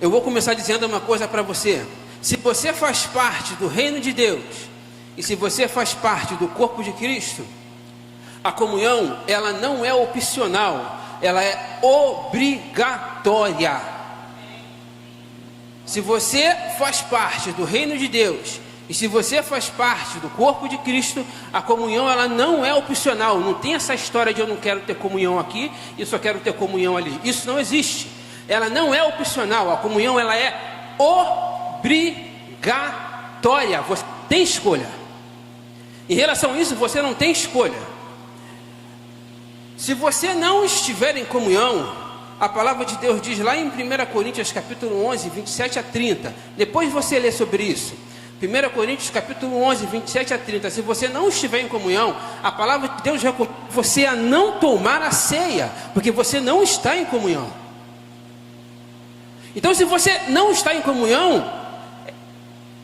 Eu vou começar dizendo uma coisa para você. Se você faz parte do reino de Deus, e se você faz parte do corpo de Cristo, a comunhão, ela não é opcional, ela é obrigatória. Se você faz parte do reino de Deus, e se você faz parte do corpo de Cristo, a comunhão, ela não é opcional. Não tem essa história de eu não quero ter comunhão aqui e só quero ter comunhão ali. Isso não existe. Ela não é opcional. A comunhão, ela é obrigatória. Você tem escolha. Em relação a isso, você não tem escolha. Se você não estiver em comunhão, a palavra de Deus diz lá em 1 Coríntios capítulo 11, 27 a 30. Depois você lê sobre isso. 1 Coríntios capítulo 11, 27 a 30. Se você não estiver em comunhão, a palavra de Deus recomenda você a não tomar a ceia, porque você não está em comunhão. Então, se você não está em comunhão,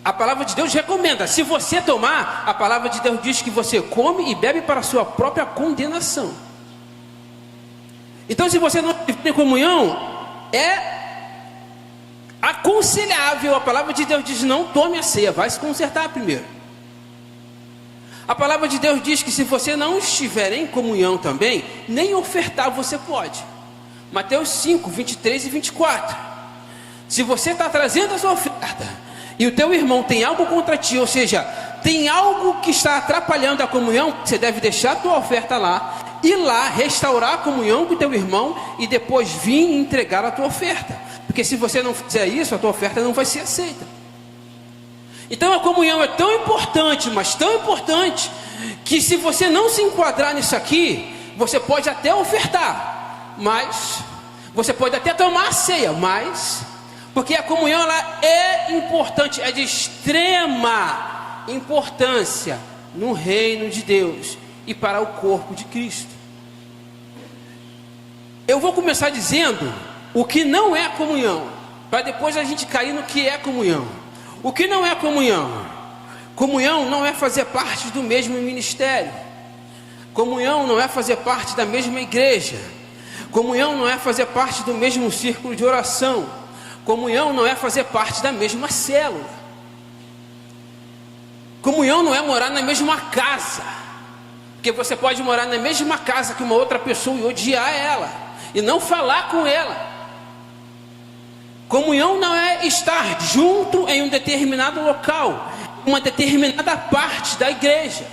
a palavra de Deus recomenda. Se você tomar, a palavra de Deus diz que você come e bebe para a sua própria condenação. Então, se você não estiver em comunhão, é aconselhável, a palavra de Deus diz, não tome a ceia, vai se consertar primeiro. A palavra de Deus diz que se você não estiver em comunhão também, nem ofertar você pode. Mateus 5, 23 e 24. Se você está trazendo a sua oferta, e o teu irmão tem algo contra ti, ou seja, tem algo que está atrapalhando a comunhão, você deve deixar a tua oferta lá, ir lá, restaurar a comunhão com o teu irmão, e depois vir e entregar a tua oferta. Porque se você não fizer isso, a tua oferta não vai ser aceita. Então a comunhão é tão importante, mas tão importante, que se você não se enquadrar nisso aqui, você pode até ofertar, mas você pode até tomar a ceia, mas porque a comunhão, ela é importante, é de extrema importância no reino de Deus e para o corpo de Cristo. Eu vou começar dizendo o que não é comunhão, para depois a gente cair no que é comunhão. O que não é comunhão? Comunhão não é fazer parte do mesmo ministério. Comunhão não é fazer parte da mesma igreja. Comunhão não é fazer parte do mesmo círculo de oração. Comunhão não é fazer parte da mesma célula. Comunhão não é morar na mesma casa, porque você pode morar na mesma casa que uma outra pessoa e odiar ela, e não falar com ela. Comunhão não é estar junto em um determinado local, uma determinada parte da igreja.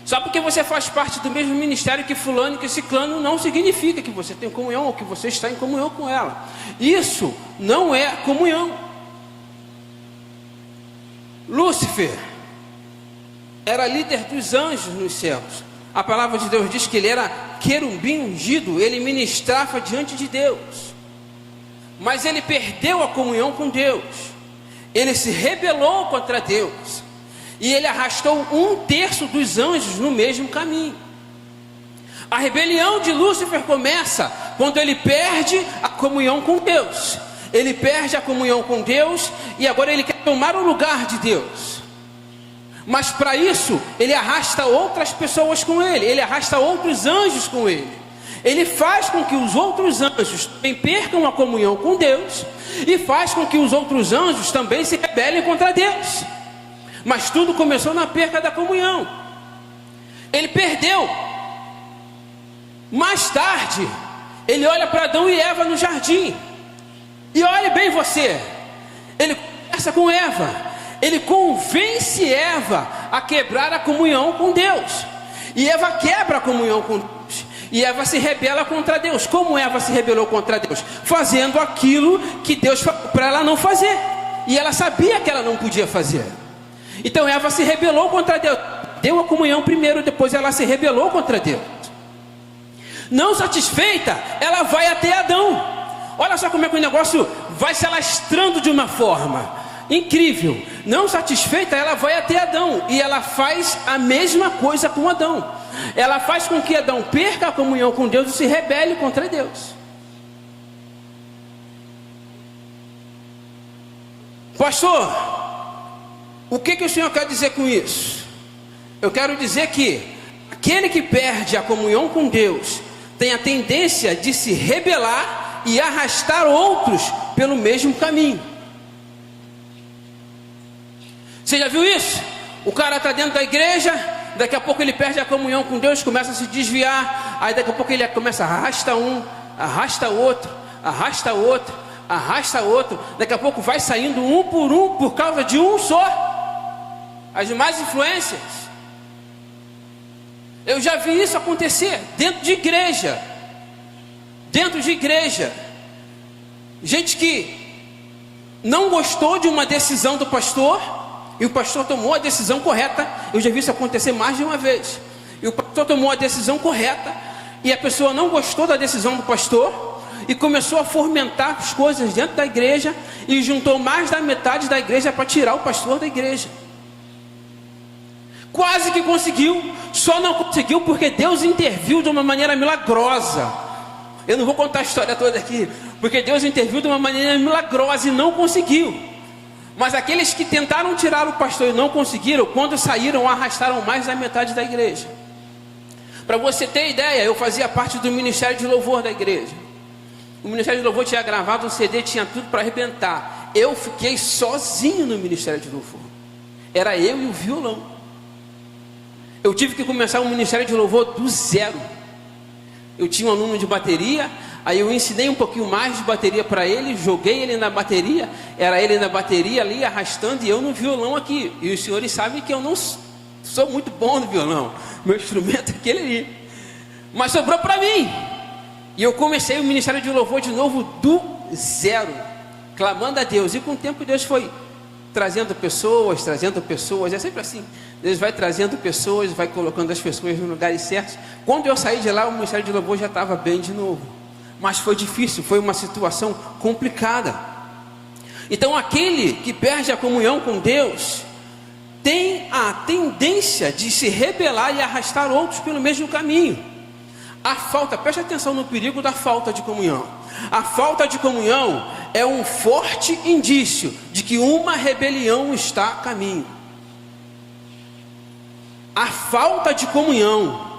Só porque você faz parte do mesmo ministério que fulano e que ciclano, não significa que você tem comunhão ou que você está em comunhão com ela. Isso não é comunhão. Lúcifer era líder dos anjos nos céus. A palavra de Deus diz que ele era querubim ungido, ele ministrava diante de Deus. Mas ele perdeu a comunhão com Deus. Ele se rebelou contra Deus. E ele arrastou 1/3 dos anjos no mesmo caminho. A rebelião de Lúcifer começa quando ele perde a comunhão com Deus. Ele perde a comunhão com Deus e agora ele quer tomar o lugar de Deus. Mas para isso, ele arrasta outras pessoas com ele. Ele arrasta outros anjos com ele. Ele faz com que os outros anjos também percam a comunhão com Deus. E faz com que os outros anjos também se rebelem contra Deus. Mas tudo começou na perca da comunhão. Ele perdeu. Mais tarde, ele olha para Adão e Eva no jardim. E olhe bem você. Ele conversa com Eva. Ele convence Eva a quebrar a comunhão com Deus. E Eva quebra a comunhão com Deus. E Eva se rebela contra Deus. Como Eva se rebelou contra Deus? Fazendo aquilo que Deus falou para ela não fazer. E ela sabia que ela não podia fazer. Então Eva se rebelou contra Deus. Deu a comunhão primeiro, depois ela se rebelou contra Deus. Não satisfeita, ela vai até Adão. Olha só como é que o negócio vai se alastrando de uma forma incrível. Não satisfeita, ela vai até Adão. E ela faz a mesma coisa com Adão. Ela faz com que Adão perca a comunhão com Deus e se rebele contra Deus. Pastor, o que o Senhor quer dizer com isso? Eu quero dizer que aquele que perde a comunhão com Deus tem a tendência de se rebelar e arrastar outros pelo mesmo caminho. Você já viu isso? O cara está dentro da igreja, daqui a pouco ele perde a comunhão com Deus, começa a se desviar, aí daqui a pouco ele começa a arrastar um, arrasta outro, arrasta outro, arrasta outro, daqui a pouco vai saindo um por causa de um só. As más influências. Eu já vi isso acontecer dentro de igreja. Dentro de igreja. Gente que não gostou de uma decisão do pastor, e o pastor tomou a decisão correta. Eu já vi isso acontecer mais de uma vez. E o pastor tomou a decisão correta, e a pessoa não gostou da decisão do pastor, e começou a fomentar as coisas dentro da igreja, e juntou mais da metade da igreja para tirar o pastor da igreja. Quase que conseguiu, só não conseguiu porque Deus interviu de uma maneira milagrosa. Eu não vou contar a história toda aqui, porque Deus interviu de uma maneira milagrosa e não conseguiu. Mas aqueles que tentaram tirar o pastor e não conseguiram, quando saíram, arrastaram mais da metade da igreja. Para você ter ideia, eu fazia parte do Ministério de Louvor da igreja. O Ministério de Louvor tinha gravado um CD, tinha tudo para arrebentar. Eu fiquei sozinho no Ministério de Louvor. Era eu e o violão. Eu tive que começar o Ministério de Louvor do zero. Eu tinha um aluno de bateria, aí eu ensinei um pouquinho mais de bateria para ele, joguei ele na bateria, era ele na bateria ali arrastando e eu no violão aqui. E os senhores sabem que eu não sou muito bom no violão, meu instrumento é aquele ali. Mas sobrou para mim. E eu comecei o Ministério de Louvor de novo do zero, clamando a Deus. E com o tempo Deus foi trazendo pessoas, é sempre assim. Deus vai trazendo pessoas, vai colocando as pessoas nos lugares certos. Quando eu saí de lá, o Ministério de Louvor já estava bem de novo. Mas foi difícil, foi uma situação complicada. Então aquele que perde a comunhão com Deus tem a tendência de se rebelar e arrastar outros pelo mesmo caminho. A falta, preste atenção no perigo da falta de comunhão. A falta de comunhão é um forte indício de que uma rebelião está a caminho. A falta de comunhão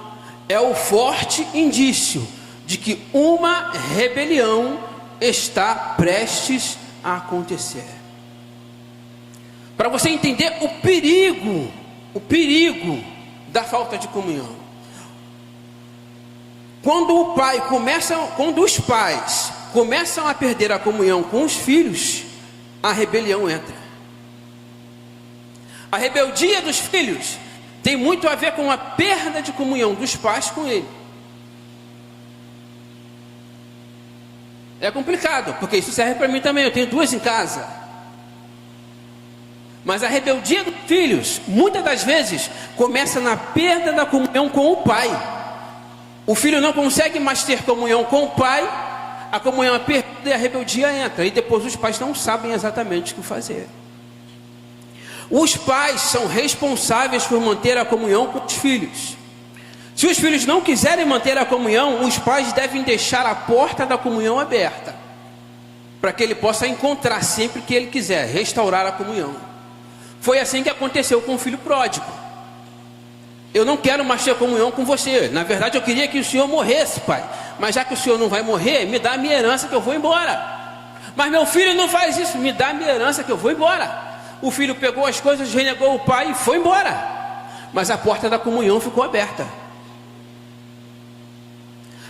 é o forte indício de que uma rebelião está prestes a acontecer. Para você entender o perigo da falta de comunhão. Quando os pais começam a perder a comunhão com os filhos, a rebelião entra. A rebeldia dos filhos tem muito a ver com a perda de comunhão dos pais com ele. É complicado, porque isso serve para mim também. Eu tenho 2 em casa. Mas a rebeldia dos filhos, muitas das vezes, começa na perda da comunhão com o pai. O filho não consegue mais ter comunhão com o pai, a comunhão é perdida e a rebeldia entra. E depois os pais não sabem exatamente o que fazer. Os pais são responsáveis por manter a comunhão com os filhos. Se os filhos não quiserem manter a comunhão, os pais devem deixar a porta da comunhão aberta, para que ele possa encontrar sempre que ele quiser, restaurar a comunhão. Foi assim que aconteceu com o filho pródigo. Eu não quero mais ter comunhão com você. Na verdade eu queria que o senhor morresse, pai. Mas já que o senhor não vai morrer, me dá a minha herança que eu vou embora. Mas meu filho não faz isso, me dá a minha herança que eu vou embora. O filho pegou as coisas, renegou o pai e foi embora. Mas a porta da comunhão ficou aberta.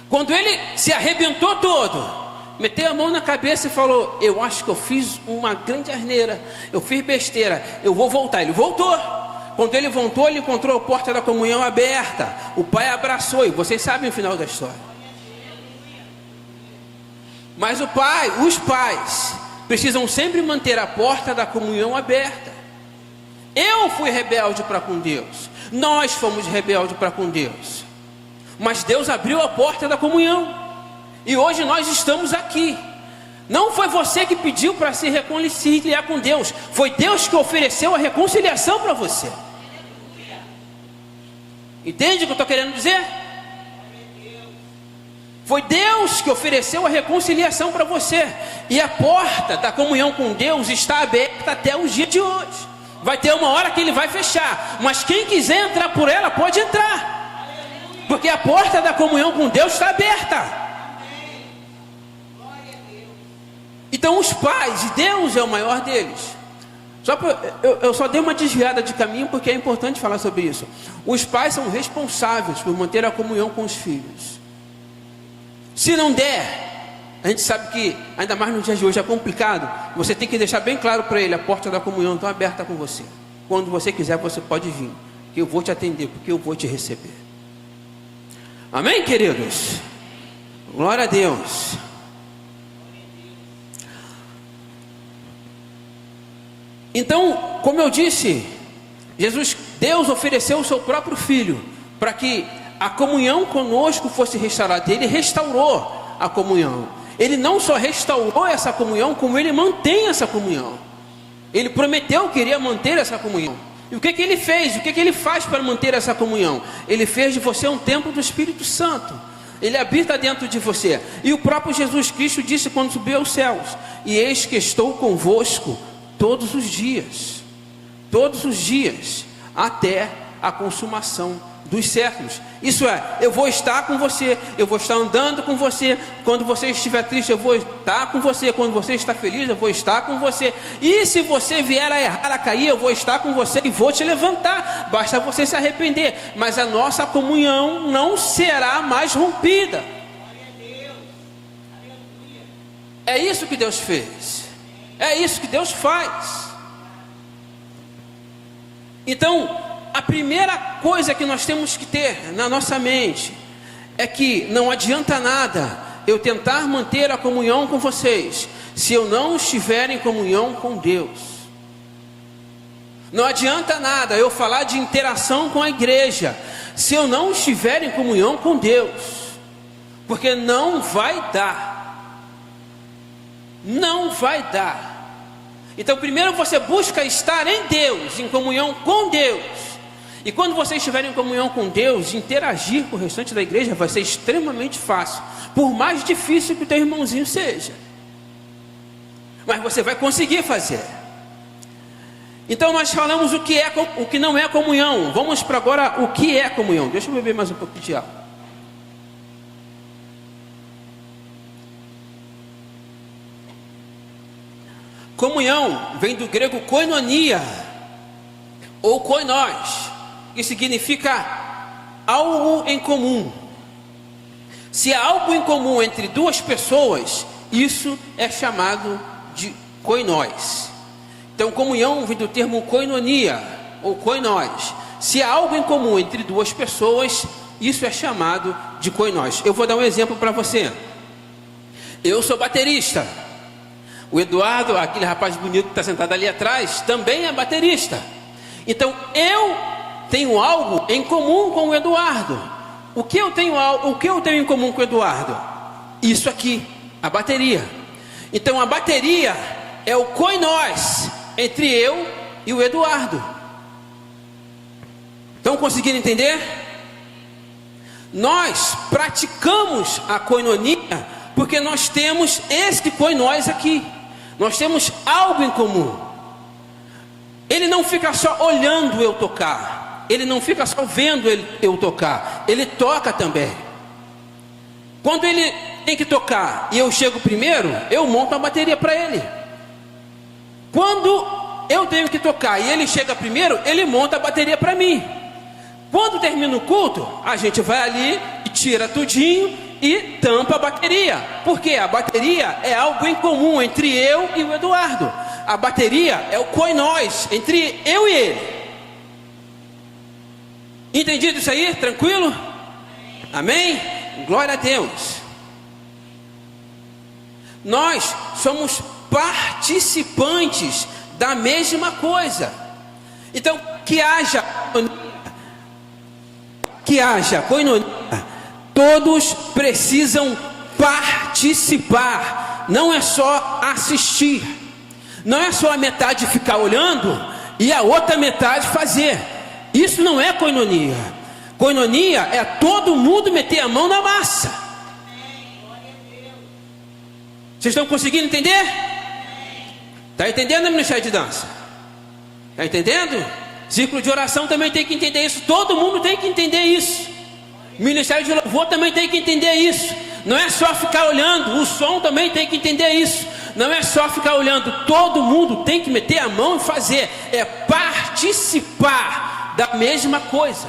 Quando ele se arrebentou todo, meteu a mão na cabeça e falou: eu acho que eu fiz uma grande asneira, eu fiz besteira, eu vou voltar. Ele voltou. Quando ele voltou, ele encontrou a porta da comunhão aberta. O pai abraçou, e vocês sabem o final da história. Mas os pais precisam sempre manter a porta da comunhão aberta. Eu fui rebelde para com Deus, nós fomos rebeldes para com Deus, mas Deus abriu a porta da comunhão, e hoje nós estamos aqui. Não foi você que pediu para se reconciliar com Deus, foi Deus que ofereceu a reconciliação para você. Entende o que eu estou querendo dizer? Foi Deus que ofereceu a reconciliação para você. E a porta da comunhão com Deus está aberta até o dia de hoje. Vai ter uma hora que ele vai fechar, mas quem quiser entrar por ela pode entrar, porque a porta da comunhão com Deus está aberta. Então os pais, e Deus é o maior deles. Eu só dei uma desviada de caminho porque é importante falar sobre isso. Os pais são responsáveis por manter a comunhão com os filhos. Se não der, a gente sabe que, ainda mais no dia de hoje, é complicado. Você tem que deixar bem claro para ele: a porta da comunhão está aberta com você. Quando você quiser, você pode vir, que eu vou te atender, porque eu vou te receber. Amém, queridos? Glória a Deus. Então, como eu disse, Deus ofereceu o seu próprio Filho para que a comunhão conosco fosse restaurada. Ele restaurou a comunhão. Ele não só restaurou essa comunhão, como Ele mantém essa comunhão. Ele prometeu que iria manter essa comunhão. E o que Ele fez? O que Ele faz para manter essa comunhão? Ele fez de você um templo do Espírito Santo. Ele habita dentro de você. E o próprio Jesus Cristo disse quando subiu aos céus: e eis que estou convosco todos os dias, até a consumação dos séculos. Isso é, eu vou estar com você, eu vou estar andando com você. Quando você estiver triste, eu vou estar com você. Quando você está feliz, eu vou estar com você. E se você vier a errar, a cair, eu vou estar com você e vou te levantar. Basta você se arrepender. Mas a nossa comunhão não será mais rompida. É isso que Deus fez. É isso que Deus faz. Então, a primeira coisa que nós temos que ter na nossa mente é que não adianta nada eu tentar manter a comunhão com vocês se eu não estiver em comunhão com Deus. Não adianta nada eu falar de interação com a igreja se eu não estiver em comunhão com Deus, porque não vai dar. Não vai dar. Então primeiro você busca estar em Deus, em comunhão com Deus. E quando você estiver em comunhão com Deus, interagir com o restante da igreja vai ser extremamente fácil, por mais difícil que o teu irmãozinho seja. Mas você vai conseguir fazer. Então nós falamos o que não é comunhão. Vamos para agora o que é comunhão. Deixa eu beber mais um pouco de água. Comunhão vem do grego koinonia, ou koinós, que significa algo em comum. Se há algo em comum entre duas pessoas, isso é chamado de koinós. Então comunhão vem do termo koinonia, ou koinós. Se há algo em comum entre duas pessoas, isso é chamado de koinós. Eu vou dar um exemplo para você. Eu sou baterista. O Eduardo, aquele rapaz bonito que está sentado ali atrás, também é baterista. Então eu tenho algo em comum com o Eduardo. O que eu tenho em comum com o Eduardo? Isso aqui, a bateria. Então a bateria é o koinós entre eu e o Eduardo. Estão conseguindo entender? Nós praticamos a koinonia porque nós temos esse koinós aqui. Nós temos algo em comum. Ele não fica só olhando eu tocar. Ele não fica só vendo eu tocar. Ele toca também. Quando ele tem que tocar e eu chego primeiro, eu monto a bateria para ele. Quando eu tenho que tocar e ele chega primeiro, ele monta a bateria para mim. Quando termina o culto, a gente vai ali e tira tudinho e tampa a bateria. Porque a bateria é algo em comum entre eu e o Eduardo. A bateria é o koinós entre eu e ele. Entendido isso aí? Tranquilo? Amém? Glória a Deus. Nós somos participantes da mesma coisa. Então, que haja koinonia, todos precisam participar. Não é só assistir. Não é só a metade ficar olhando e a outra metade fazer. Isso não é koinonia. Koinonia é todo mundo meter a mão na massa. Vocês estão conseguindo entender? Está entendendo, ministério de dança? Está entendendo? Círculo de oração também tem que entender isso. Todo mundo tem que entender isso. Ministério de louvor também tem que entender isso. Não é só ficar olhando. O som também tem que entender isso. não é só ficar olhando, todo mundo tem que meter a mão e fazer, é participar da mesma coisa,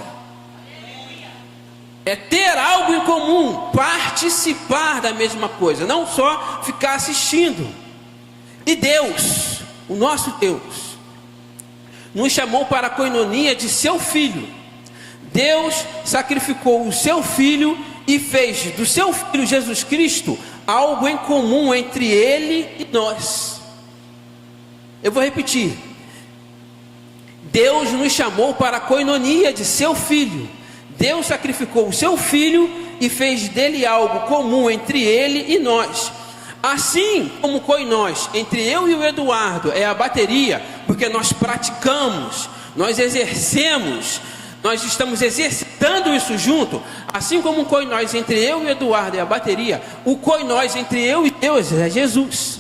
é ter algo em comum, participar da mesma coisa, não só ficar assistindo. E Deus, o nosso Deus, nos chamou para a coinonia de seu Filho. Deus sacrificou o seu Filho e fez do seu Filho Jesus Cristo algo em comum entre Ele e nós. Eu vou repetir. Deus nos chamou para a coinonia de seu Filho. Deus sacrificou o seu Filho e fez dele algo comum entre Ele e nós. Assim como coinós entre eu e o Eduardo é a bateria, porque nós praticamos, nós exercemos, nós estamos exercitando isso junto. Assim como o coinós entre eu e o Eduardo é a bateria, o coinós entre eu e Deus é Jesus.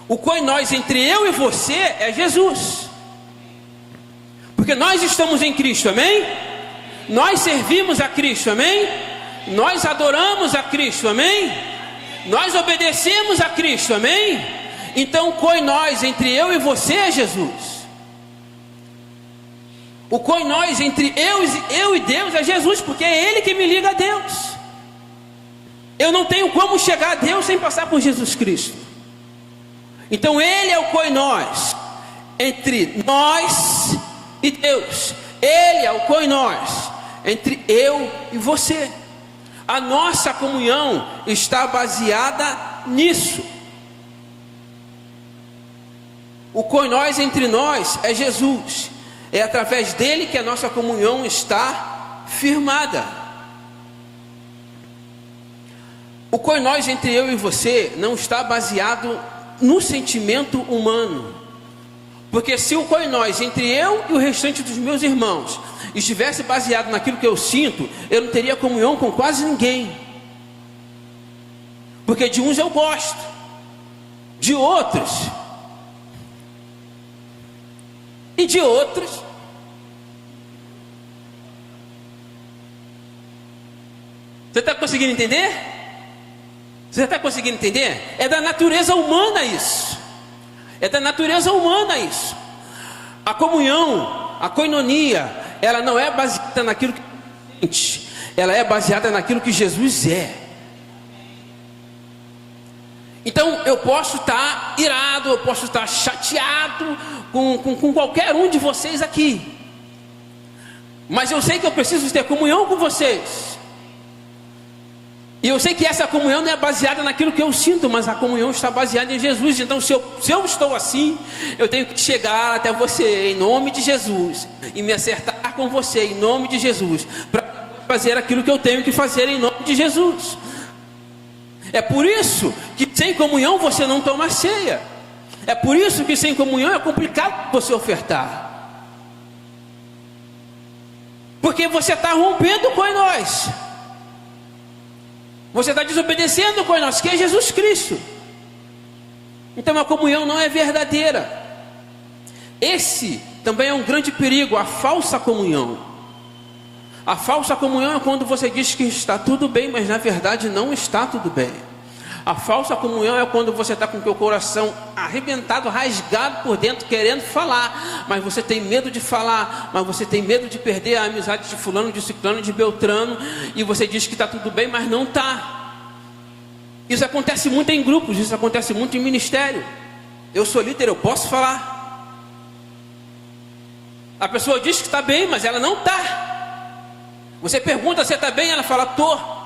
O coinós entre eu e você é Jesus. Porque nós estamos em Cristo, amém? Nós servimos a Cristo, amém? Nós adoramos a Cristo, amém? Nós obedecemos a Cristo, amém? Então o coinós entre eu e você é Jesus. O coinós entre eu e Deus é Jesus, porque é Ele que me liga a Deus. Eu não tenho como chegar a Deus sem passar por Jesus Cristo. Então Ele é o coinós entre nós e Deus. Ele é o coinós entre eu e você. A nossa comunhão está baseada nisso. O coinós entre nós é Jesus. É através dele que a nossa comunhão está firmada. O coinós entre eu e você não está baseado no sentimento humano. Porque se o coinós entre eu e o restante dos meus irmãos estivesse baseado naquilo que eu sinto, eu não teria comunhão com quase ninguém. Porque de uns eu gosto, de outros, e de outros. Você está conseguindo entender? Você está conseguindo entender? É da natureza humana isso. É da natureza humana isso. A comunhão, a coinonia, ela não é baseada naquilo que a gente sente, ela é baseada naquilo que Jesus é. Então eu posso estar irado, eu posso estar chateado com qualquer um de vocês aqui, mas eu sei que eu preciso ter comunhão com vocês. E eu sei que essa comunhão não é baseada naquilo que eu sinto, mas a comunhão está baseada em Jesus. Então se eu estou assim, eu tenho que chegar até você em nome de Jesus e me acertar com você em nome de Jesus, para fazer aquilo que eu tenho que fazer em nome de Jesus. É por isso que sem comunhão você não toma ceia. É por isso que sem comunhão é complicado você ofertar, porque você está rompendo com nós. Você está desobedecendo com nós, que é Jesus Cristo. Então a comunhão não é verdadeira. Esse também é um grande perigo, a falsa comunhão. A falsa comunhão é quando você diz que está tudo bem, mas na verdade não está tudo bem. A falsa comunhão é quando você está com o teu coração arrebentado, rasgado por dentro, querendo falar, mas você tem medo de falar, mas você tem medo de perder a amizade de fulano, de ciclano, de beltrano, e você diz que está tudo bem, mas não está. Isso acontece muito em grupos, isso acontece muito em ministério. Eu sou líder, eu posso falar. A pessoa diz que está bem, mas ela não está. Você pergunta se está bem, ela fala, estou.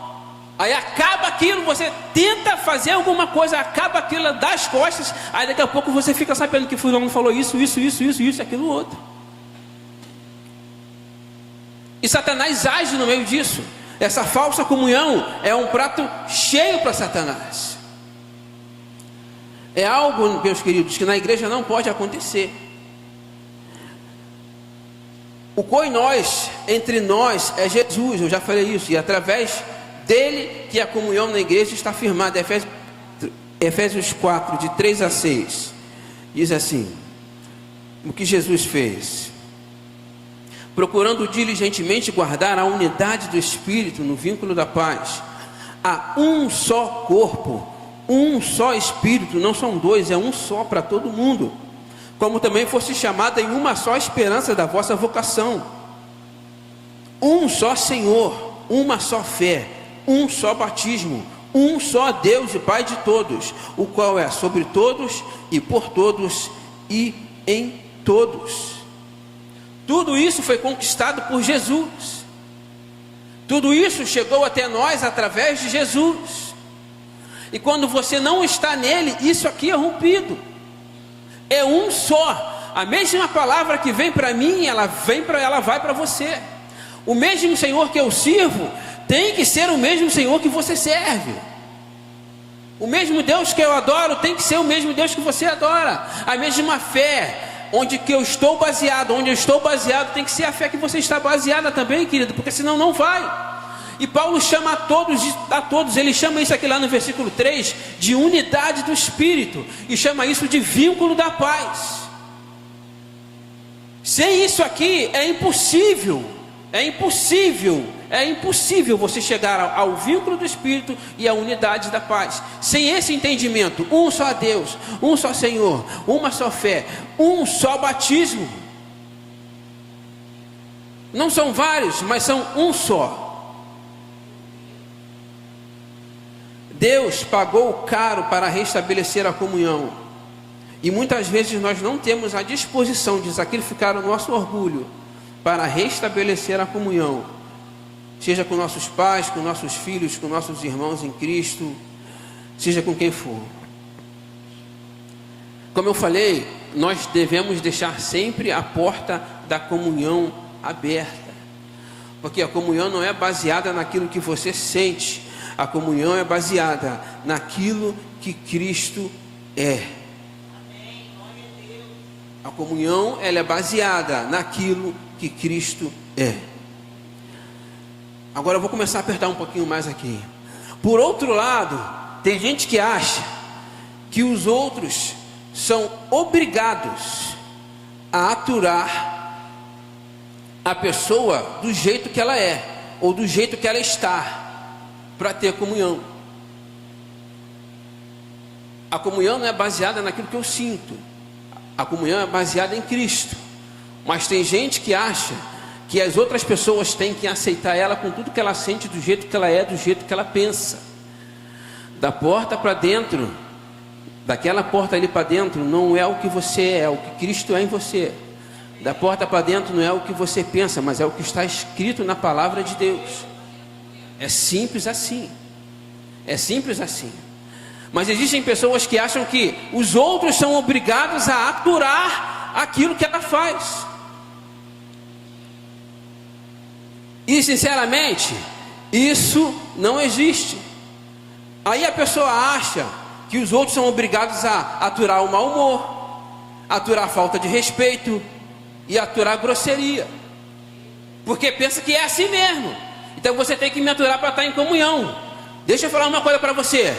Aí acaba aquilo, você tenta fazer alguma coisa, acaba aquilo, dá as costas, aí daqui a pouco você fica sabendo que fulano falou isso, aquilo outro. E Satanás age no meio disso. Essa falsa comunhão é um prato cheio para Satanás. É algo, meus queridos, que na igreja não pode acontecer. O coinós entre nós é Jesus, eu já falei isso, e através dele que a comunhão na igreja está firmada. Efésios 4, de 3 a 6, diz assim: o que Jesus fez, procurando diligentemente guardar a unidade do Espírito no vínculo da paz, há um só corpo um só Espírito, não são dois, é um só para todo mundo. Como também fosse chamada em uma só esperança da vossa vocação. Um só Senhor, uma só fé, um só batismo, um só Deus e Pai de todos, o qual é sobre todos e por todos e em todos. Tudo isso foi conquistado por Jesus. Tudo isso chegou até nós através de Jesus. E quando você não está nele, isso aqui é rompido. É um só. A mesma palavra que vem para mim, ela vai para você. O mesmo Senhor que eu sirvo tem que ser o mesmo Senhor que você serve. O mesmo Deus que eu adoro tem que ser o mesmo Deus que você adora. A mesma fé, onde eu estou baseado tem que ser a fé que você está baseada também, querido, porque senão não vai. E Paulo chama a todos, ele chama isso aqui lá no versículo 3, de unidade do Espírito, e chama isso de vínculo da paz. Sem isso aqui é impossível você chegar ao vínculo do Espírito e à unidade da paz. Sem esse entendimento, um só Deus, um só Senhor, uma só fé, um só batismo. Não são vários, mas são um só. Deus pagou caro para restabelecer a comunhão. E muitas vezes nós não temos a disposição de sacrificar o nosso orgulho para restabelecer a comunhão, seja com nossos pais, com nossos filhos, com nossos irmãos em Cristo, seja com quem for. Como eu falei, nós devemos deixar sempre a porta da comunhão aberta, porque a comunhão não é baseada naquilo que você sente, a comunhão é baseada naquilo que Cristo é. A comunhão, ela é baseada naquilo que Cristo é. Agora eu vou começar a apertar um pouquinho mais aqui. Por outro lado, tem gente que acha que os outros são obrigados a aturar a pessoa do jeito que ela é, ou do jeito que ela está, para ter comunhão. A comunhão não é baseada naquilo que eu sinto. A comunhão é baseada em Cristo. Mas tem gente que acha que as outras pessoas têm que aceitar ela com tudo que ela sente, do jeito que ela é, do jeito que ela pensa. Da porta para dentro, daquela porta ali para dentro, não é o que você é o que Cristo é em você. Da porta para dentro não é o que você pensa, mas é o que está escrito na palavra de Deus. É simples assim. É simples assim. Mas existem pessoas que acham que os outros são obrigados a aturar aquilo que ela faz. E sinceramente, isso não existe. Aí a pessoa acha que os outros são obrigados a aturar o mau humor, aturar a falta de respeito e aturar a grosseria, porque pensa que é assim mesmo. Então você tem que me aturar para estar em comunhão. Deixa eu falar uma coisa para você.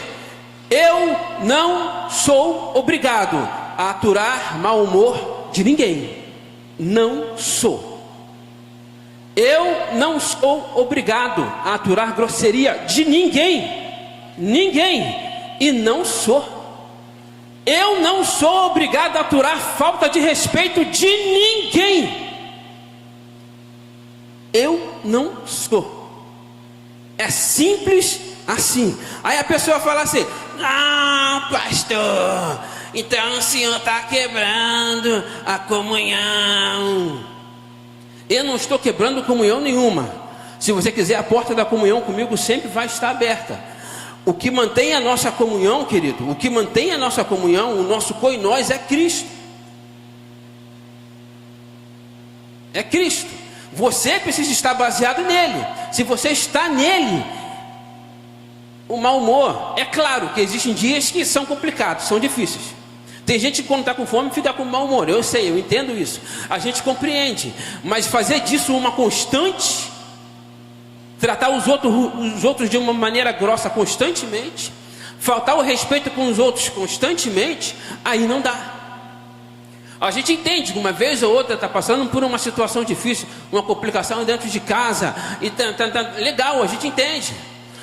Eu não sou obrigado a aturar mau humor de ninguém. Não sou. Eu não sou obrigado a aturar grosseria de ninguém. Ninguém. E não sou. Eu não sou obrigado a aturar falta de respeito de ninguém. Eu não sou. É simples assim. Aí a pessoa fala assim: não, pastor, então o senhor está quebrando a comunhão. Eu não estou quebrando comunhão nenhuma. Se você quiser, a porta da comunhão comigo sempre vai estar aberta. O que mantém a nossa comunhão, querido, o que mantém a nossa comunhão, o nosso koinós é Cristo. É Cristo. Você precisa estar baseado nele. Se você está nele, o mau humor, é claro que existem dias que são complicados, são difíceis. Tem gente que quando está com fome fica com mau humor. Eu sei, eu entendo isso. A gente compreende. Mas fazer disso uma constante, tratar os outros de uma maneira grossa constantemente, faltar o respeito com os outros constantemente, aí não dá. A gente entende que uma vez ou outra está passando por uma situação difícil, uma complicação dentro de casa, e legal, a gente entende.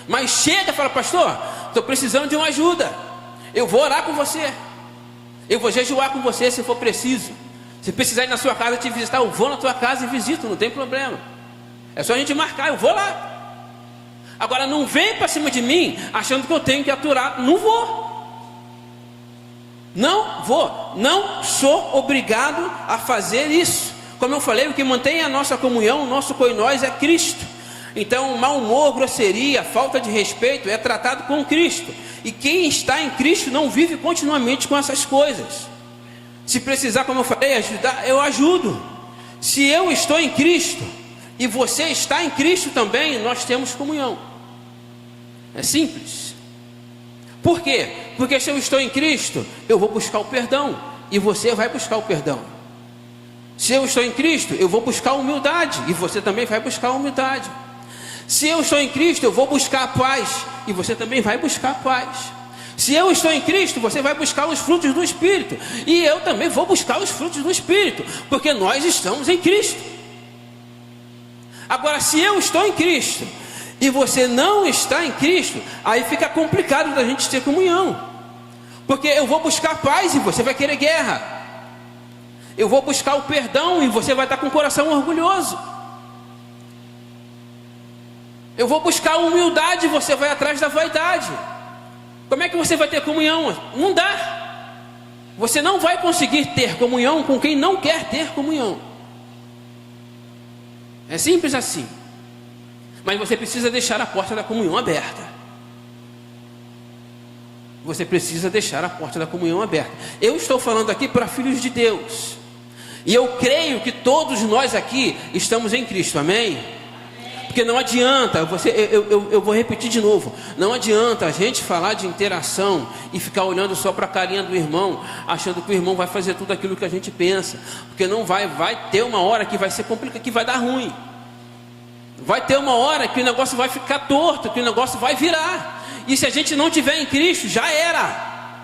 Mas chega e fala: pastor, estou precisando de uma ajuda. Eu vou orar com você. Eu vou jejuar com você se for preciso. Se precisar ir na sua casa te visitar, eu vou na tua casa e visito, não tem problema. É só a gente marcar, eu vou lá. Agora não vem para cima de mim achando que eu tenho que aturar. Não vou. Não vou. Não sou obrigado a fazer isso. Como eu falei, o que mantém a nossa comunhão, o nosso coinós é Cristo. Então, mau humor, grosseria, falta de respeito é tratado com Cristo. E quem está em Cristo não vive continuamente com essas coisas. Se precisar, como eu falei, ajudar, eu ajudo. Se eu estou em Cristo e você está em Cristo também, nós temos comunhão. É simples. Por quê? Porque se eu estou em Cristo, eu vou buscar o perdão e você vai buscar o perdão. Se eu estou em Cristo, eu vou buscar a humildade e você também vai buscar a humildade. Se eu estou em Cristo, eu vou buscar a paz e você também vai buscar a paz. Se eu estou em Cristo, você vai buscar os frutos do Espírito e eu também vou buscar os frutos do Espírito, porque nós estamos em Cristo. Agora, se eu estou em Cristo e você não está em Cristo, aí fica complicado da gente ter comunhão, porque eu vou buscar paz e você vai querer guerra. Eu vou buscar o perdão e você vai estar com o coração orgulhoso. Eu vou buscar a humildade e você vai atrás da vaidade. Como é que você vai ter comunhão? Não dá. Você não vai conseguir ter comunhão com quem não quer ter comunhão. É simples assim. Mas você precisa deixar a porta da comunhão aberta. Você precisa deixar a porta da comunhão aberta. Eu estou falando aqui para filhos de Deus. E eu creio que todos nós aqui estamos em Cristo, amém? Porque não adianta, eu vou repetir de novo, não adianta a gente falar de interação e ficar olhando só para a carinha do irmão, achando que o irmão vai fazer tudo aquilo que a gente pensa, porque não vai ter uma hora que vai ser complicado, que vai dar ruim, vai ter uma hora que o negócio vai ficar torto, que o negócio vai virar, e se a gente não tiver em Cristo, já era.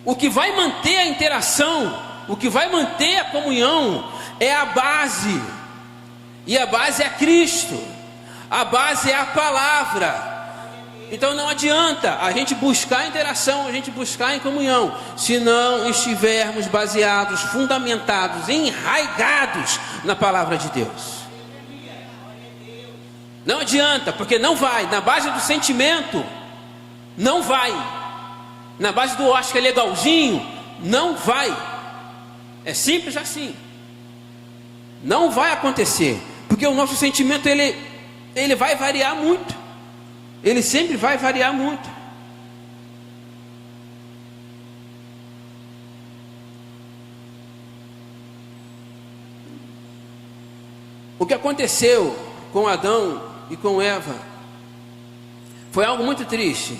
O que vai manter a interação, o que vai manter a comunhão é a base. E a base é Cristo, a base é a palavra. Então não adianta a gente buscar interação, a gente buscar em comunhão, se não estivermos baseados, fundamentados, enraigados na palavra de Deus. Não adianta, porque não vai, na base do sentimento, não vai. Na base do acho que é legalzinho, não vai. É simples assim. Não vai acontecer. Porque o nosso sentimento ele vai variar muito. Ele sempre vai variar muito. O que aconteceu com Adão e com Eva foi algo muito triste,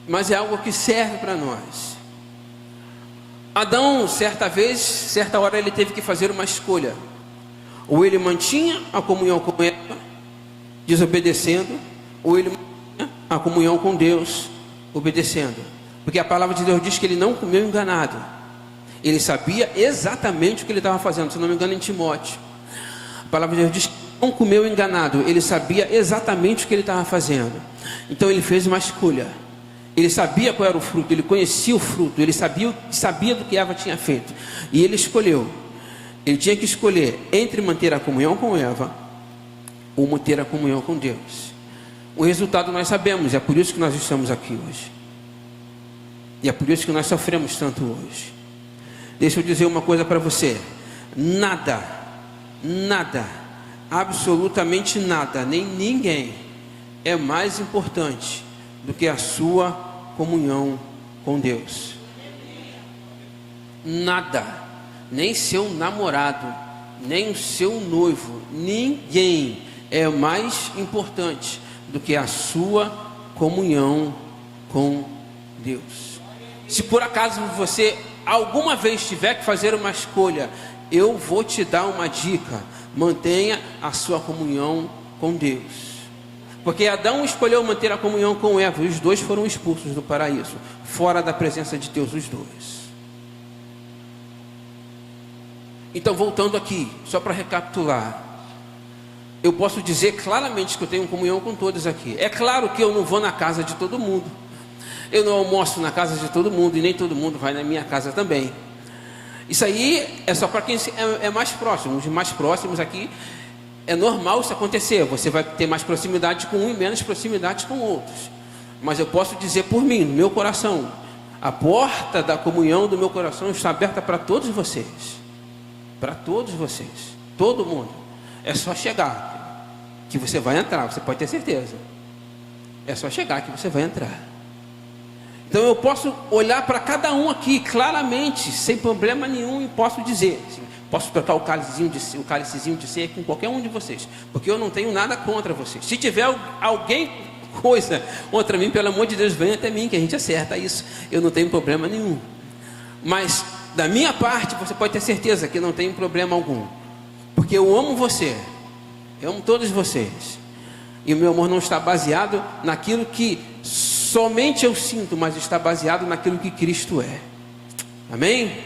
mas é algo que serve para nós. Adão, certa hora ele teve que fazer uma escolha. Ou ele mantinha a comunhão com Eva, desobedecendo, ou ele mantinha a comunhão com Deus, obedecendo. Porque a palavra de Deus diz que ele não comeu enganado. Ele sabia exatamente o que ele estava fazendo, se não me engano em Timóteo. A palavra de Deus diz que não comeu enganado, ele sabia exatamente o que ele estava fazendo. Então ele fez uma escolha. Ele sabia qual era o fruto, ele conhecia o fruto, ele sabia do que Eva tinha feito. E ele escolheu. Ele tinha que escolher entre manter a comunhão com Eva ou manter a comunhão com Deus. O resultado nós sabemos, é por isso que nós estamos aqui hoje. E é por isso que nós sofremos tanto hoje. Deixa eu dizer uma coisa para você. Nada, absolutamente nada, nem ninguém é mais importante do que a sua comunhão com Deus. Nada. Nem seu namorado, nem o seu noivo, ninguém é mais importante do que a sua comunhão com Deus. Se por acaso você alguma vez tiver que fazer uma escolha, eu vou te dar uma dica: mantenha a sua comunhão com Deus. Porque Adão escolheu manter a comunhão com Eva, e os dois foram expulsos do paraíso, fora da presença de Deus, os dois. Então, voltando aqui, só para recapitular, eu posso dizer claramente que eu tenho comunhão com todos aqui. É claro que eu não vou na casa de todo mundo. Eu não almoço na casa de todo mundo e nem todo mundo vai na minha casa também. Isso aí é só para quem é mais próximo. Os mais próximos aqui, é normal isso acontecer. Você vai ter mais proximidade com um e menos proximidade com outros. Mas eu posso dizer por mim, no meu coração, a porta da comunhão do meu coração está aberta para todos vocês. Para todos vocês. Todo mundo. É só chegar que você vai entrar. Você pode ter certeza. É só chegar que você vai entrar. Então eu posso olhar para cada um aqui claramente, sem problema nenhum, e posso dizer, assim, posso trocar o cálicezinho de ceia com qualquer um de vocês, porque eu não tenho nada contra vocês. Se tiver alguém coisa contra mim, pelo amor de Deus, venha até mim que a gente acerta isso. Eu não tenho problema nenhum. Mas da minha parte, você pode ter certeza que não tem problema algum, porque eu amo você, eu amo todos vocês, e o meu amor não está baseado naquilo que somente eu sinto, mas está baseado naquilo que Cristo é. Amém?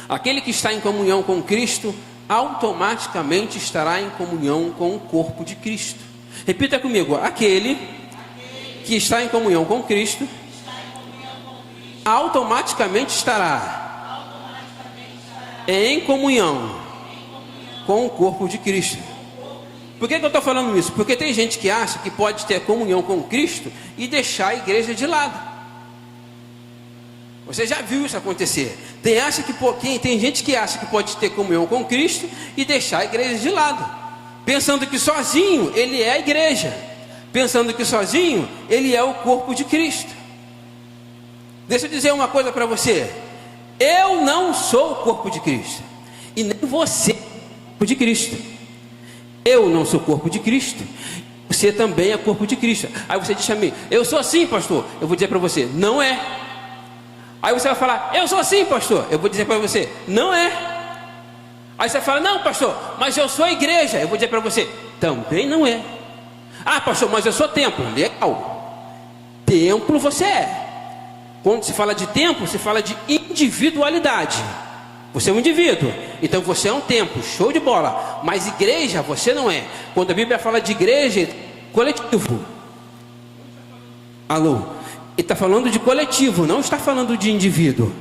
Aquele que está em comunhão com Cristo, automaticamente estará em comunhão com o corpo de Cristo. Repita comigo: aquele que está em comunhão com Cristo, automaticamente estará em comunhão com o corpo de Cristo. Por que eu estou falando isso? Porque tem gente que acha que pode ter comunhão com Cristo e deixar a igreja de lado. Você já viu isso acontecer? Tem gente que acha que pode ter comunhão com Cristo e deixar a igreja de lado, pensando que sozinho ele é a igreja, pensando que sozinho ele é o corpo de Cristo. Deixa eu dizer uma coisa para você: eu não sou o corpo de Cristo, e nem você é o corpo de Cristo. Eu não sou corpo de Cristo, você também é corpo de Cristo. Aí você diz a mim: eu sou assim, pastor. Eu vou dizer para você: não é. Aí você vai falar: eu sou assim, pastor. Eu vou dizer para você: não é. Aí você fala: não, pastor, mas eu sou a igreja. Eu vou dizer para você: também não é. Ah, pastor, mas eu sou templo. Legal. Templo você é. Quando se fala de templo, se fala de individualidade. Você é um indivíduo, então você é um templo, show de bola. Mas igreja você não é. Quando a Bíblia fala de igreja, coletivo. Alô? Ele está falando de coletivo, não está falando de indivíduo.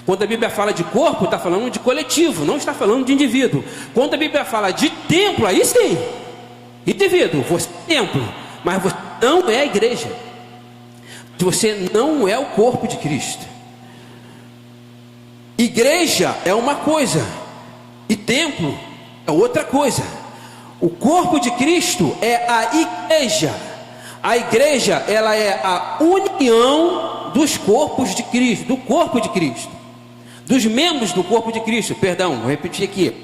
Quando a Bíblia fala de corpo, está falando de coletivo, não está falando de indivíduo. Quando a Bíblia fala de templo, aí sim, indivíduo, você é templo, mas você não é a igreja. Você não é o corpo de Cristo. Igreja é uma coisa e templo é outra coisa. O corpo de Cristo é a igreja. A igreja, ela é a união dos corpos de Cristo, do corpo de Cristo, dos membros do corpo de Cristo. Perdão, vou repetir aqui.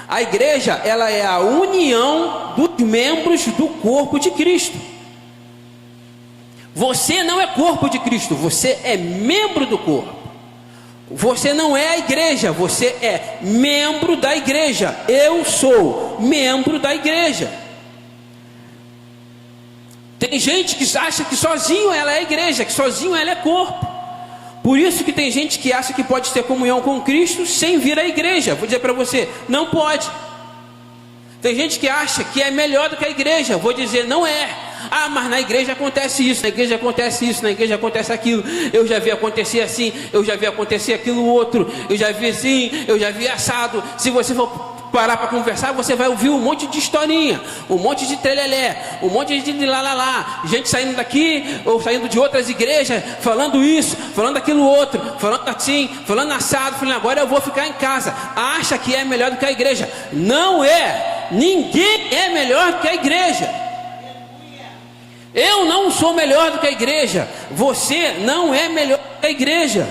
A igreja, ela é a união dos membros do corpo de Cristo. Você não é corpo de Cristo, você é membro do corpo. Você não é a igreja, você é membro da igreja. Eu sou membro da igreja. Tem gente que acha que sozinho ela é igreja, que sozinho ela é corpo. Por isso que tem gente que acha que pode ter comunhão com Cristo sem vir à igreja. Vou dizer para você: não pode. Tem gente que acha que é melhor do que a igreja. Vou dizer: não é. Ah, mas na igreja acontece isso, na igreja acontece isso, na igreja acontece aquilo. Eu já vi acontecer assim, eu já vi acontecer aquilo outro, eu já vi assim, eu já vi assado. Se você for parar para conversar, você vai ouvir um monte de historinha, um monte de trelelé, um monte de lá, gente saindo daqui ou saindo de outras igrejas, falando isso, falando aquilo outro, falando assim, falando assado, falando agora eu vou ficar em casa. Acha que é melhor do que a igreja. Não é. Ninguém é melhor do que a igreja. Eu não sou melhor do que a igreja. Você não é melhor do que a igreja.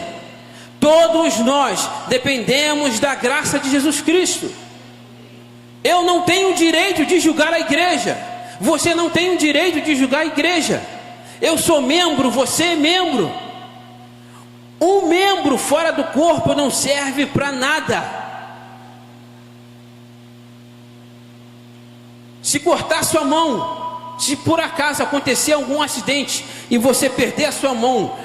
Todos nós dependemos da graça de Jesus Cristo. Eu não tenho o direito de julgar a igreja. Você não tem o direito de julgar a igreja. Eu sou membro, você é membro. Um membro fora do corpo não serve para nada. Se cortar sua mão, se por acaso acontecer algum acidente e você perder a sua mão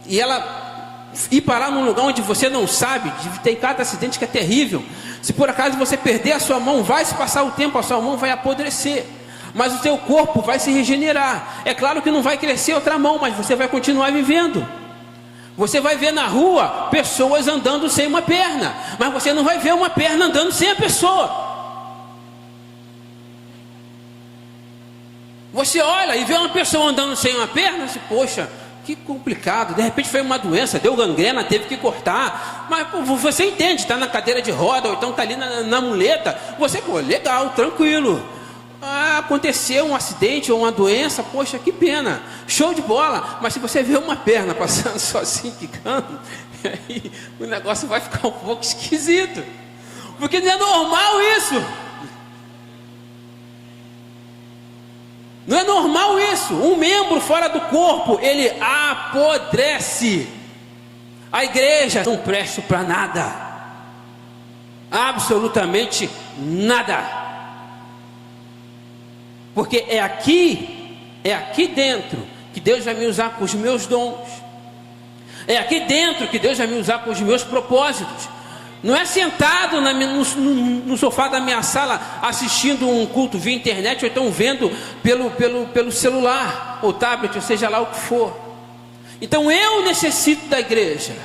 e ela ir parar num lugar onde você não sabe, tem cada acidente que é terrível. Se por acaso você perder a sua mão, vai se passar o tempo, a sua mão vai apodrecer. mas o teu corpo vai se regenerar. É claro que não vai crescer outra mão, mas você vai continuar vivendo. Você vai ver na rua pessoas andando sem uma perna, mas você não vai ver uma perna andando sem a pessoa. Você olha e vê uma pessoa andando sem uma perna, e poxa, que complicado, de repente foi uma doença, deu gangrena, teve que cortar. Mas pô, você entende, está na cadeira de roda, ou então está ali na muleta. Você, pô, legal, tranquilo. Aconteceu um acidente ou uma doença, poxa, que pena, show de bola. Mas se você vê uma perna passando só assim, quicando, aí o negócio vai ficar um pouco esquisito, porque não é normal isso. Não é normal isso. Um membro fora do corpo, ele apodrece. A igreja não presta para nada, absolutamente nada. Porque é aqui dentro que Deus vai me usar com os meus dons. É aqui dentro que Deus vai me usar com os meus propósitos. Não é sentado no sofá da minha sala assistindo um culto via internet, ou então vendo pelo celular ou tablet, ou seja lá o que for. Então eu necessito da igreja.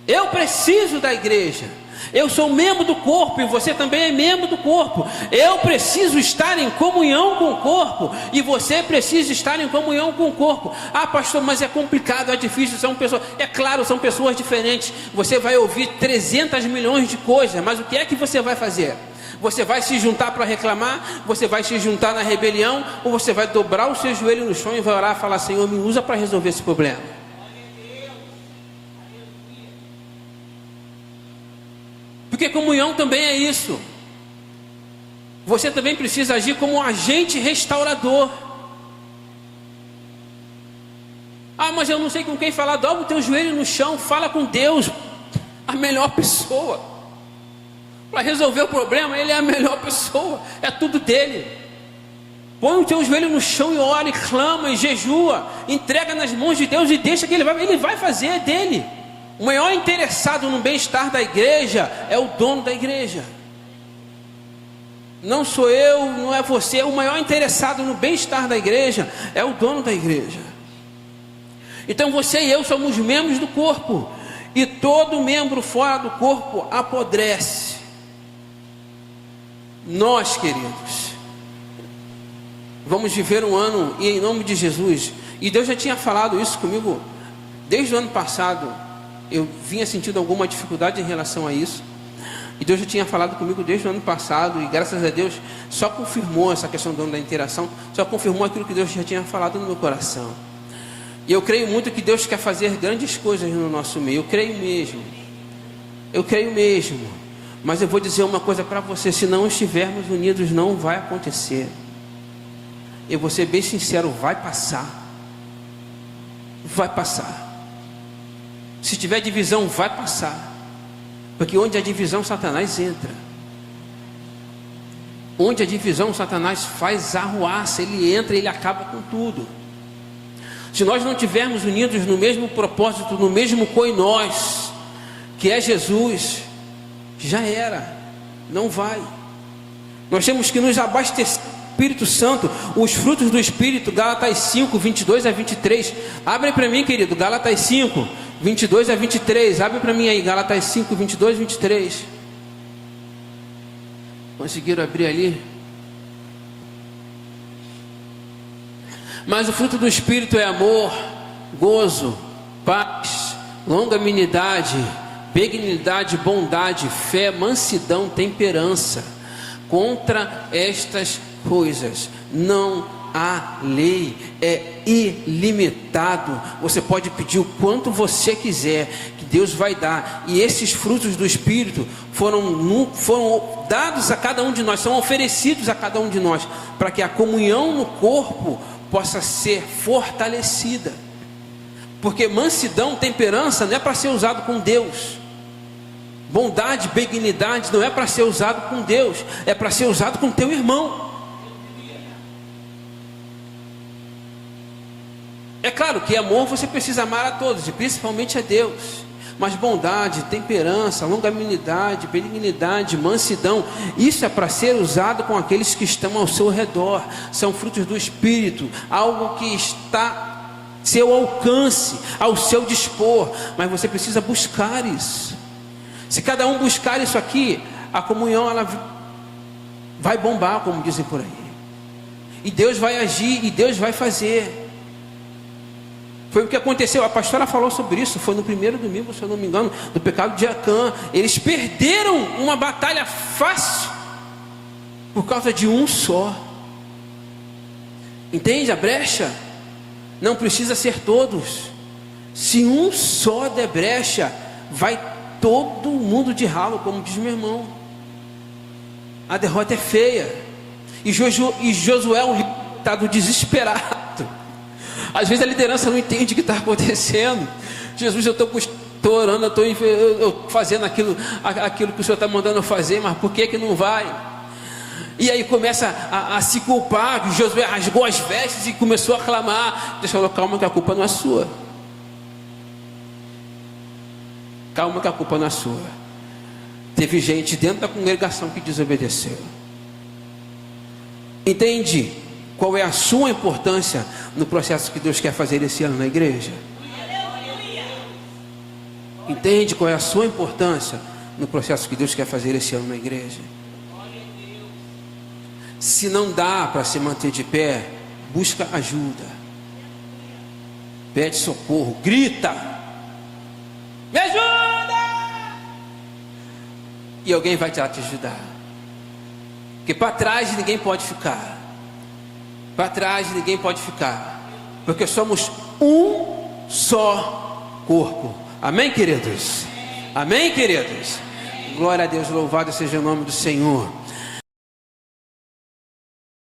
Eu preciso da igreja. Eu sou membro do corpo e você também é membro do corpo. Eu preciso estar em comunhão com o corpo e você precisa estar em comunhão com o corpo. Ah, pastor, mas é complicado, é difícil, são pessoas. É claro, são pessoas diferentes. Você vai ouvir 300 milhões de coisas, mas o que é que você vai fazer? Você vai se juntar para reclamar? Você vai se juntar na rebelião? Ou você vai dobrar o seu joelho no chão e vai orar e falar: Senhor, me usa para resolver esse problema? Porque comunhão também é isso. Você também precisa agir como um agente restaurador. Ah, mas eu não sei com quem falar. Dobra o teu joelho no chão, fala com Deus. A melhor pessoa para resolver o problema, Ele é a melhor pessoa. É tudo dele. Põe o teu joelho no chão e ora, e clama, e jejua. Entrega nas mãos de Deus e deixa que Ele vai fazer, é dele. O maior interessado no bem-estar da igreja é o dono da igreja. Não sou eu, não é você. O maior interessado no bem-estar da igreja é o dono da igreja. Então você e eu somos membros do corpo, e todo membro fora do corpo apodrece. Nós, queridos, vamos viver um ano, e em nome de Jesus, e Deus já tinha falado isso comigo desde o ano passado. Eu vinha sentindo alguma dificuldade em relação a isso, e Deus já tinha falado comigo desde o ano passado, e graças a Deus só confirmou essa questão da interação, só confirmou aquilo que Deus já tinha falado no meu coração. E eu creio muito que Deus quer fazer grandes coisas no nosso meio. Eu creio mesmo, mas eu vou dizer uma coisa para você: se não estivermos unidos, não vai acontecer. Eu vou ser bem sincero, vai passar. Se tiver divisão, vai passar. Porque onde há divisão, Satanás entra. Onde há divisão, Satanás faz arruaça. Ele entra e ele acaba com tudo. Se nós não estivermos unidos no mesmo propósito, no mesmo coinós, que é Jesus, já era. Não vai. Nós temos que nos abastecer do Espírito Santo. Os frutos do Espírito, Gálatas 5, 22 a 23. Abre para mim, querido, Gálatas 5, 22 a 23, abre para mim aí, Gálatas 5, 22 a 23. Conseguiram abrir ali? Mas o fruto do Espírito é amor, gozo, paz, longanimidade, benignidade, bondade, fé, mansidão, temperança. Contra estas coisas não há lei, é ilimitado. Você pode pedir o quanto você quiser, que Deus vai dar. E esses frutos do Espírito foram dados a cada um de nós, são oferecidos a cada um de nós, para que a comunhão no corpo possa ser fortalecida. Porque mansidão, temperança não é para ser usado com Deus. Bondade, benignidade não é para ser usado com Deus, é para ser usado com teu irmão. É claro que amor você precisa amar a todos, e principalmente a Deus. Mas bondade, temperança, longanimidade, benignidade, mansidão, isso é para ser usado com aqueles que estão ao seu redor. São frutos do Espírito, algo que está ao seu alcance, ao seu dispor. Mas você precisa buscar isso. Se cada um buscar isso aqui, a comunhão ela vai bombar, como dizem por aí. E Deus vai agir, e Deus vai fazer. Foi o que aconteceu, a pastora falou sobre isso, foi no primeiro domingo, se eu não me engano, do pecado de Acã. Eles perderam uma batalha fácil, por causa de um só. Entende a brecha? Não precisa ser todos. Se um só der brecha, vai todo mundo de ralo, como diz meu irmão. A derrota é feia. E Josué é um limitado desesperado. Às vezes a liderança não entende o que está acontecendo. Jesus, eu estou orando, eu estou fazendo aquilo que o Senhor está mandando eu fazer, mas por que não vai? E aí começa a se culpar. Josué rasgou as vestes e começou a clamar. Deixa eu falar, calma que a culpa não é sua. Calma que a culpa não é sua. Teve gente dentro da congregação que desobedeceu. Entende qual é a sua importância no processo que Deus quer fazer esse ano na igreja? Entende qual é a sua importância no processo que Deus quer fazer esse ano na igreja? Se não dá para se manter de pé, busca ajuda, pede socorro, grita, me ajuda, e alguém vai te ajudar. Porque para trás ninguém pode ficar. Para trás ninguém pode ficar, porque somos um só corpo. Amém, queridos? Amém, queridos? Glória a Deus, louvado seja o nome do Senhor.